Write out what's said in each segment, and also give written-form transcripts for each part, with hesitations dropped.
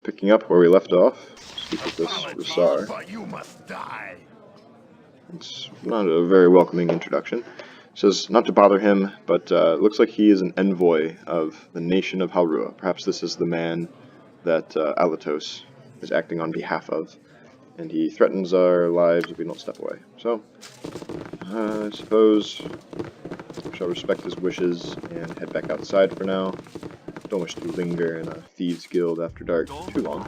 Picking up where we left off, speak with this Rasar. It's not a very welcoming introduction. It says not to bother him, but looks like he is an envoy of the nation of Halrua. Perhaps this is the man that Alatos is acting on behalf of, and he threatens our lives if we don't step away. So, I suppose we shall respect his wishes and head back outside for now. Don't wish to linger in a thieves' guild after dark too long.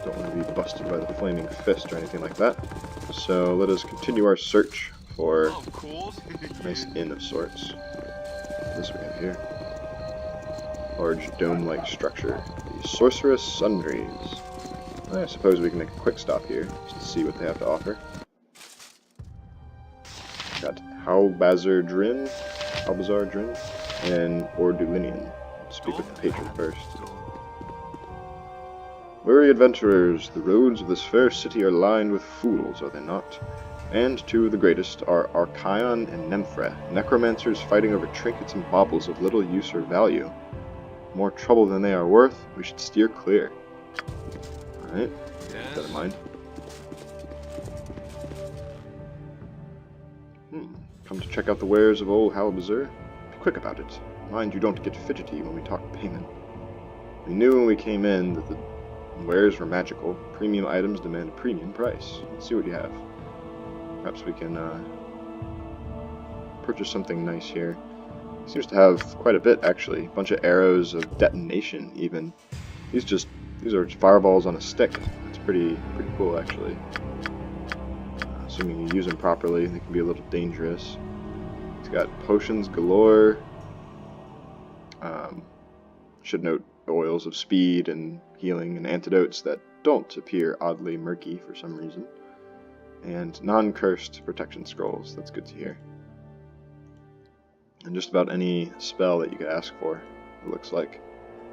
Don't want to be busted by the flaming fist or anything like that. So let us continue our search for a nice inn of sorts. This we have here. Large dome-like structure. The Sorcerous Sundries. I suppose we can make a quick stop here just to see what they have to offer. Got Halbazar Drin, and Ordulinian. Speak with the patron first. Weary adventurers, the roads of this fair city are lined with fools, are they not? And two of the greatest are Arcane and Nemphre, necromancers fighting over trinkets and baubles of little use or value. More trouble than they are worth, we should steer clear. Alright, keep that in mind. Come to check out the wares of old Halbazar? Be quick about it. Mind you don't get fidgety when we talk payment. We knew when we came in that the wares were magical. Premium items demand a premium price. Let's see what you have. Perhaps we can purchase something nice here. Seems to have quite a bit actually. A bunch of arrows of detonation even. These are fireballs on a stick. That's pretty cool actually. Assuming you use them properly, they can be a little dangerous. It's got potions galore. Should note oils of speed and healing and antidotes that don't appear oddly murky for some reason. And non-cursed protection scrolls. That's good to hear. And just about any spell that you could ask for, it looks like.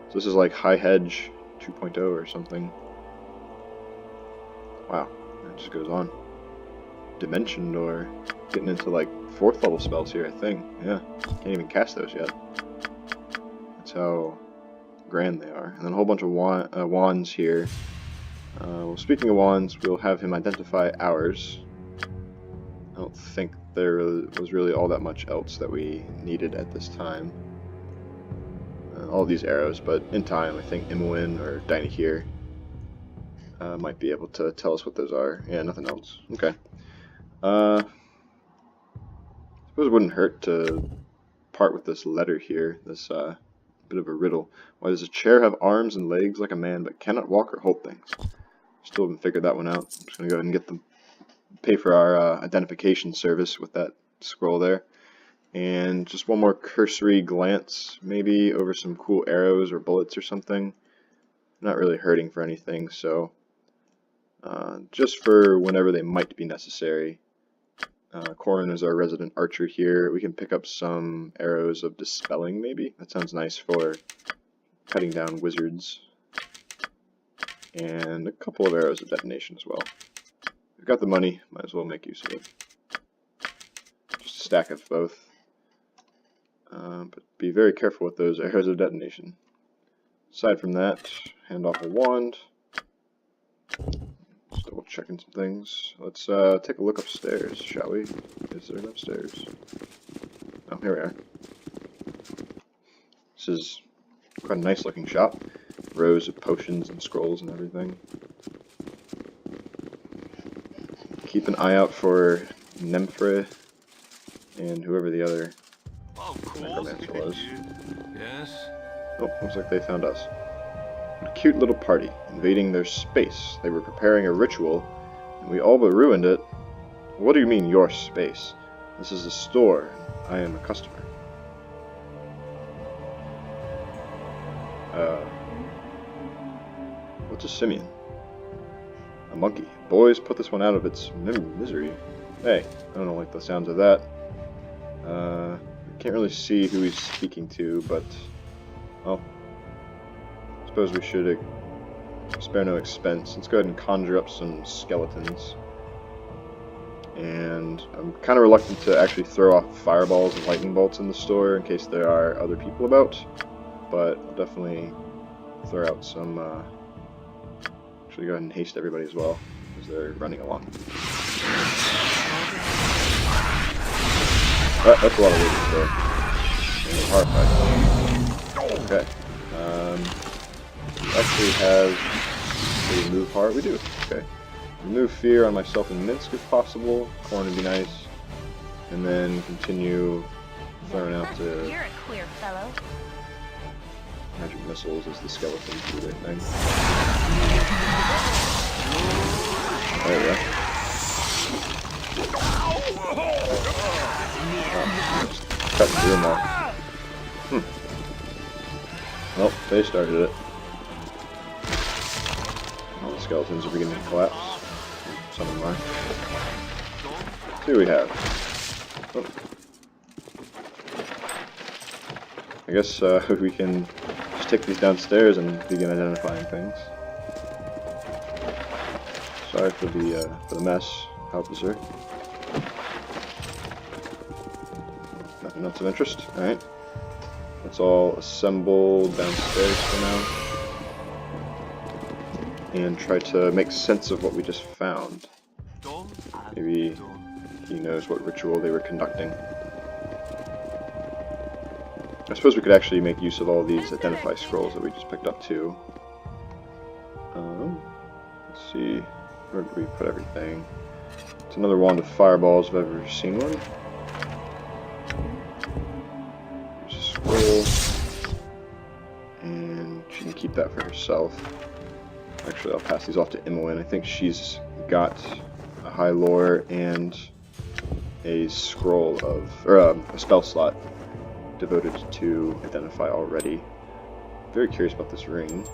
So this is like High Hedge 2.0 or something. Wow, it just goes on. Dimension Door, getting into like 4th level spells here, I think. Yeah, can't even cast those yet. That's how grand they are. And then a whole bunch of wands here. Well, speaking of wands, we'll have him identify ours. I don't think there was really all that much else that we needed at this time. All these arrows, but in time, I think Imoen or Dynahir might be able to tell us what those are. Yeah, nothing else. Okay. I suppose it wouldn't hurt to part with this letter here, this bit of a riddle. Why does a chair have arms and legs like a man, but cannot walk or hold things? Still haven't figured that one out. I'm just going to go ahead and get them, pay for our identification service with that scroll there. And just one more cursory glance, maybe over some cool arrows or bullets or something. Not really hurting for anything, so just for whenever they might be necessary. Corin is our resident archer here. We can pick up some arrows of dispelling, maybe. That sounds nice for cutting down wizards. And a couple of arrows of detonation as well. We've got the money, might as well make use of it. Just a stack of both. But be very careful with those arrows of detonation. Aside from that, hand off a wand. Just double checking some things. Let's take a look upstairs, shall we? Is there an upstairs? Oh, here we are. This is quite a nice looking shop. Rows of potions and scrolls and everything. Keep an eye out for Nemphre and whoever the other necromancer was. Yes. Oh, looks like they found us. A cute little party, invading their space. They were preparing a ritual, and we all but ruined it. What do you mean, your space? This is a store, and I am a customer. What's a simian? A monkey. Boys, put this one out of its misery. Hey, I don't like the sounds of that. Can't really see who he's speaking to, but well, I suppose we should spare no expense. Let's go ahead and conjure up some skeletons. And I'm kind of reluctant to actually throw off fireballs and lightning bolts in the store in case there are other people about. but I'll definitely throw out some. Actually, go ahead and haste everybody as well as they're running along. That's a lot of losers there. Hard fight. Okay. Actually have a move hard. We do. Okay. Remove fear on myself and Minsk if possible. Corn would be nice. And then continue throwing out the You're a queer fellow. magic missiles as the skeletons do their thing. There we go. Oh, just cut through them all. Well, they started it. All the skeletons are beginning to collapse. Some of them are. See what we have. Oh. I guess we can just take these downstairs and begin identifying things. Sorry for the mess, officer. Nothing else of interest. All right, let's all assemble downstairs for now and try to make sense of what we just found. Maybe he knows what ritual they were conducting. I suppose we could actually make use of all these identify scrolls that we just picked up too. Let's see, where did we put everything? It's another wand of fireballs if I've ever seen one. There's a scroll, and she can keep that for herself. Actually, I'll pass these off to Imoen. I think she's got a high lore and a scroll of, or a spell slot devoted to identify already. Very curious about this ring.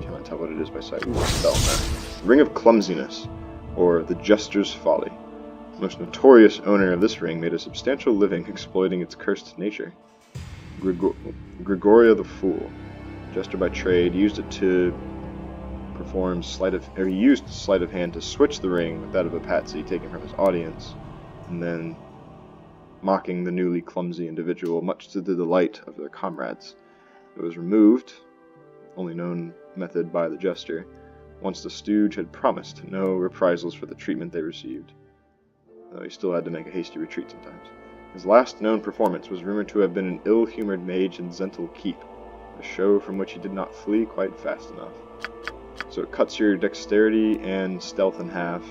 Cannot tell what it is by sight. Ooh, spell on that. Ring of Clumsiness, or the Jester's Folly. The most notorious owner of this ring made a substantial living exploiting its cursed nature. Gregoria the Fool, jester by trade, used it to perform he used sleight of hand to switch the ring with that of a patsy taken from his audience, and then mocking the newly clumsy individual, much to the delight of their comrades. It was removed, only known method by the jester, once the stooge had promised no reprisals for the treatment they received, though he still had to make a hasty retreat sometimes. His last known performance was rumored to have been an ill-humored mage in Zental Keep, a show from which he did not flee quite fast enough. So it cuts your dexterity and stealth in half.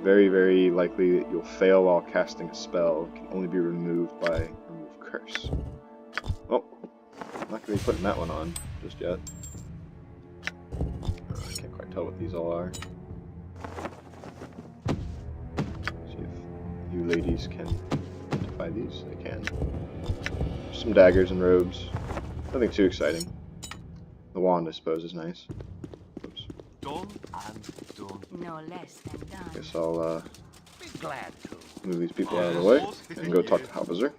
Very, very likely that you'll fail while casting a spell. It can only be removed by remove curse. Oh, I'm not going to be putting that one on just yet. I can't quite tell what these all are. See if you ladies can identify these. They can. Some daggers and robes. Nothing too exciting. The wand, I suppose, is nice. Oops. Done and done. No less than done. Guess I'll Be glad to. move these people out of the way and go talk to Halbazer.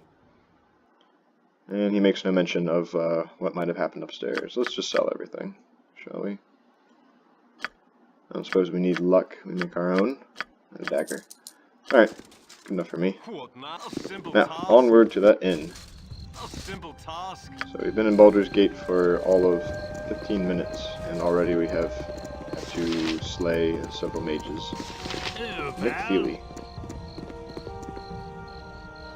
And he makes no mention of what might have happened upstairs. Let's just sell everything, shall we? I don't suppose we need luck. We make our own. And a dagger. Alright, good enough for me. Now, onward to that inn. A simple task. So we've been in Baldur's Gate for all of 15 minutes, and already we have to slay several mages. Nick Feely.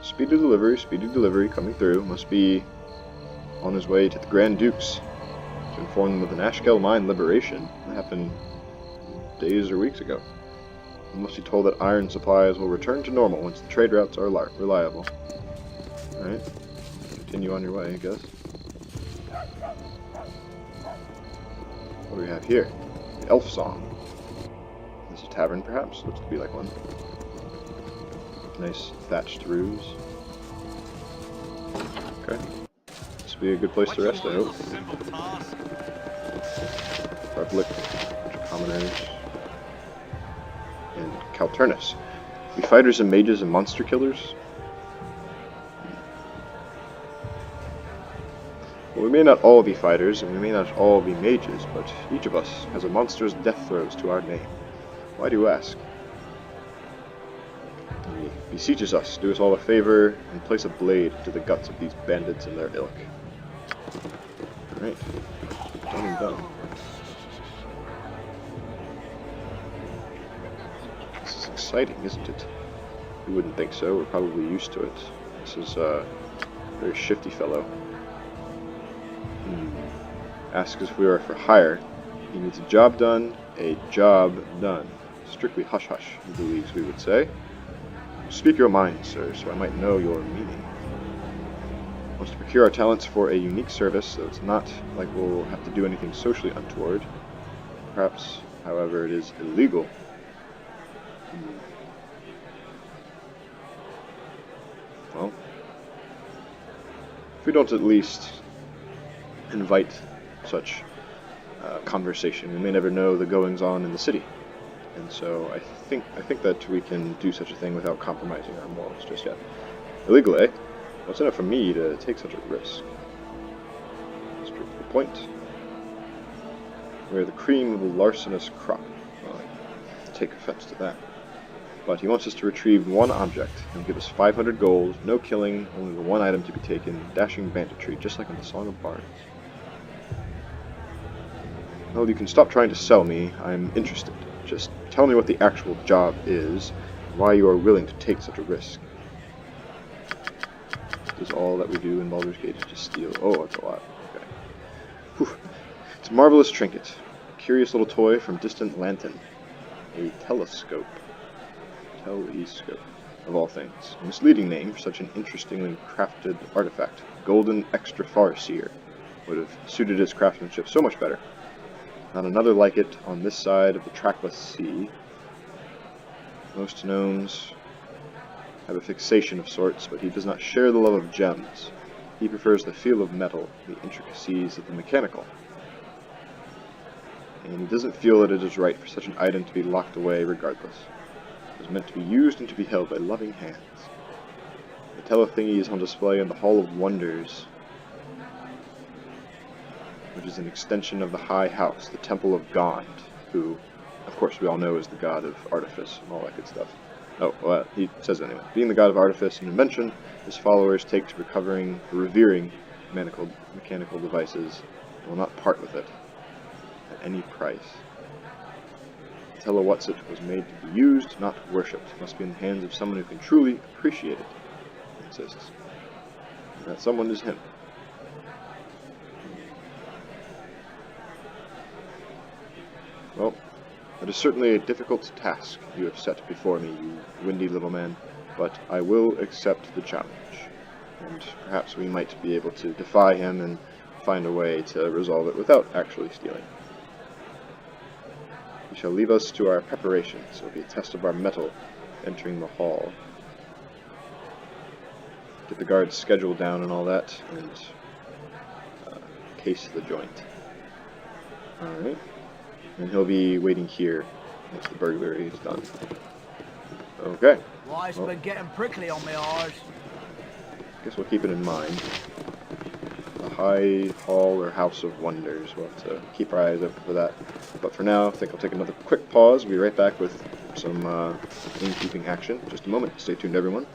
Speedy delivery coming through. Must be on his way to the Grand Dukes to inform them of the Nashkel mine liberation. That happened days or weeks ago. We must be told that iron supplies will return to normal once the trade routes are reliable. Alright. Continue on your way, I guess. What do we have here? The Elf Song. Is this a tavern, perhaps? Looks to be like one. Nice thatched roofs. Okay. This will be a good place to rest, I hope. Republic, bunch of commoners. And Calturnus. We fighters and mages and monster killers? Well, we may not all be fighters, and we may not all be mages, but each of us has a monster's death throes to our name. Why do you ask? He beseeches us, do us all a favor, and place a blade into the guts of these bandits and their ilk. Alright. Done and done. This is exciting, isn't it? You wouldn't think so. We're probably used to it. This is a very shifty fellow. Asks if we are for hire. He needs a job done. A job done. Strictly hush-hush, he believes we would say. Speak your mind, sir, so I might know your meaning. Wants to procure our talents for a unique service, so it's not like we'll have to do anything socially untoward. Perhaps, however, it is illegal. Well, if we don't at least invite such conversation, we may never know the goings-on in the city. And so I think that we can do such a thing without compromising our morals just yet. Illegal, eh? What's in it for me to take such a risk? Straight to the point. We're the cream of the larcenous crop. Well, I take offense to that. But he wants us to retrieve one object. He'll give us 500 gold, no killing, only the one item to be taken, dashing banditry, just like in the Song of Bards. Well, you can stop trying to sell me. I'm interested. Just tell me what the actual job is, and why you are willing to take such a risk. This is all that we do in Baldur's Gate is just steal. Oh, that's a lot. Okay. Whew. It's a marvelous trinket. A curious little toy from distant Lanton. A telescope. Telescope, of all things. A misleading name for such an interestingly crafted artifact. Golden Extra Far Seer would have suited his craftsmanship so much better. Not another like it on this side of the trackless sea. Most gnomes have a fixation of sorts, but he does not share the love of gems. He prefers the feel of metal, the intricacies of the mechanical. And he doesn't feel that it is right for such an item to be locked away regardless. It was meant to be used and to be held by loving hands. The telethingy is on display in the Hall of Wonders, which is an extension of the High House, the Temple of Gond, who, of course, we all know is the god of artifice and all that good stuff. Oh, well, he says it anyway. Being the god of artifice and invention, his followers take to revering mechanical devices and will not part with it at any price. Telewhatsit was made to be used, not worshipped. It must be in the hands of someone who can truly appreciate it, he insists. And that someone is him. Well, it is certainly a difficult task you have set before me, you windy little man, but I will accept the challenge. And perhaps we might be able to defy him and find a way to resolve it without actually stealing. He shall leave us to our preparations. It will be a test of our mettle entering the hall. Get the guard's schedule down and all that, and case the joint. Alright. And he'll be waiting here once the burglary is done. Okay. Life's been getting prickly on my arse. Guess we'll keep it in mind. The High Hall or House of Wonders. We'll have to keep our eyes open for that. But for now, I think I'll take another quick pause. We'll be right back with some innkeeping action. Just a moment. Stay tuned, everyone.